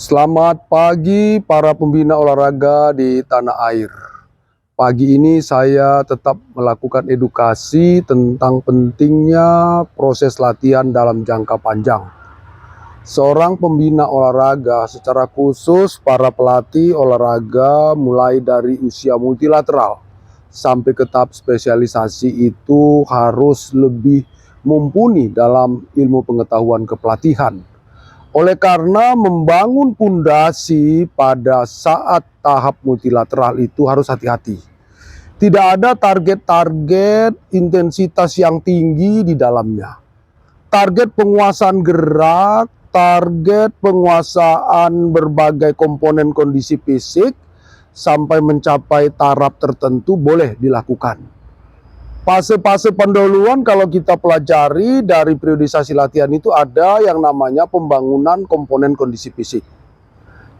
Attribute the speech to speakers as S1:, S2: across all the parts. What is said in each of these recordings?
S1: Selamat pagi para pembina olahraga di tanah air. Pagi ini saya tetap melakukan edukasi tentang pentingnya proses latihan dalam jangka panjang. Seorang pembina olahraga, secara khusus para pelatih olahraga mulai dari usia multilateral sampai ke tahap spesialisasi itu harus lebih mumpuni dalam ilmu pengetahuan kepelatihan. Oleh karena membangun pondasi pada saat tahap multilateral itu harus hati-hati. Tidak ada target-target intensitas yang tinggi di dalamnya. Target penguasaan gerak, target penguasaan berbagai komponen kondisi fisik sampai mencapai taraf tertentu boleh dilakukan. Fase-fase pendahuluan kalau kita pelajari dari periodisasi latihan itu ada yang namanya pembangunan komponen kondisi fisik.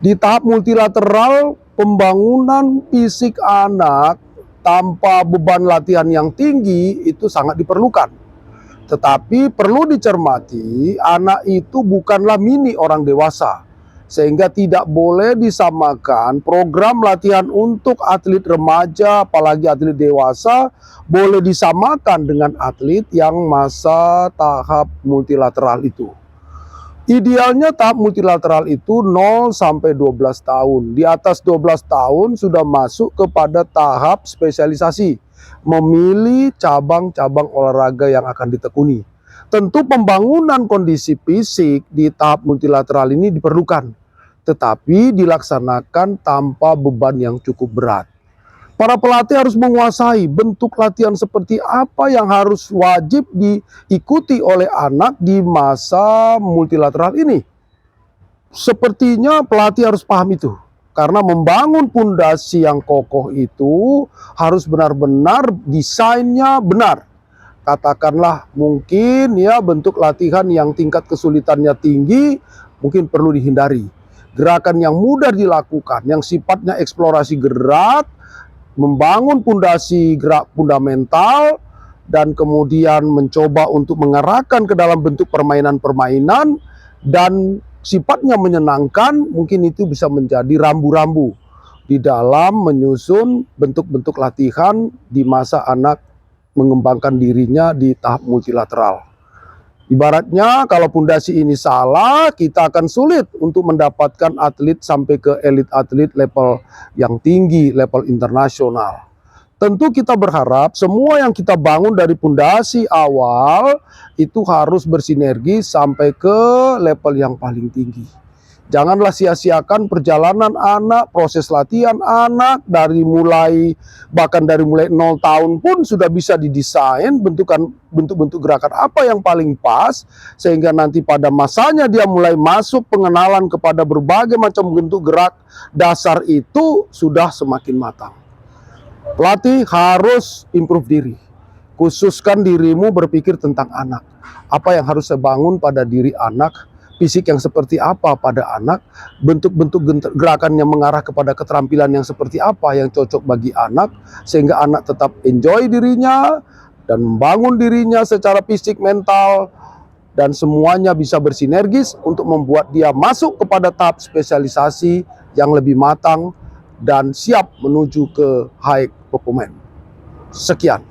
S1: Di tahap multilateral, pembangunan fisik anak tanpa beban latihan yang tinggi itu sangat diperlukan. Tetapi perlu dicermati, anak itu bukanlah mini orang dewasa. Sehingga tidak boleh disamakan program latihan untuk atlet remaja, apalagi atlet dewasa, boleh disamakan dengan atlet yang masa tahap multilateral itu. Idealnya tahap multilateral itu 0 sampai 12 tahun. Di atas 12 tahun sudah masuk kepada tahap spesialisasi, memilih cabang-cabang olahraga yang akan ditekuni. Tentu pembangunan kondisi fisik di tahap multilateral ini diperlukan, tetapi dilaksanakan tanpa beban yang cukup berat. Para pelatih harus menguasai bentuk latihan seperti apa yang harus wajib diikuti oleh anak di masa multilateral ini. Sepertinya pelatih harus paham itu. Karena membangun pondasi yang kokoh itu harus benar-benar desainnya benar. Katakanlah mungkin ya bentuk latihan yang tingkat kesulitannya tinggi mungkin perlu dihindari. Gerakan yang mudah dilakukan, yang sifatnya eksplorasi gerak, membangun pondasi gerak fundamental, dan kemudian mencoba untuk mengarahkan ke dalam bentuk permainan-permainan dan sifatnya menyenangkan, mungkin itu bisa menjadi rambu-rambu di dalam menyusun bentuk-bentuk latihan di masa anak mengembangkan dirinya di tahap multilateral. Ibaratnya kalau pondasi ini salah, kita akan sulit untuk mendapatkan atlet sampai ke elit atlet level yang tinggi, level internasional. Tentu kita berharap semua yang kita bangun dari pondasi awal itu harus bersinergi sampai ke level yang paling tinggi. Janganlah sia-siakan perjalanan anak, proses latihan anak bahkan dari mulai 0 tahun pun sudah bisa didesain bentuk-bentuk gerakan apa yang paling pas, sehingga nanti pada masanya dia mulai masuk pengenalan kepada berbagai macam bentuk gerak dasar itu sudah semakin matang. Pelatih harus improve diri. Khususkan dirimu berpikir tentang anak. Apa yang harus saya bangun pada diri anak, fisik yang seperti apa pada anak, bentuk-bentuk gerakan yang mengarah kepada keterampilan yang seperti apa yang cocok bagi anak, sehingga anak tetap enjoy dirinya dan membangun dirinya secara fisik, mental, dan semuanya bisa bersinergis untuk membuat dia masuk kepada tahap spesialisasi yang lebih matang dan siap menuju ke high performance. Sekian.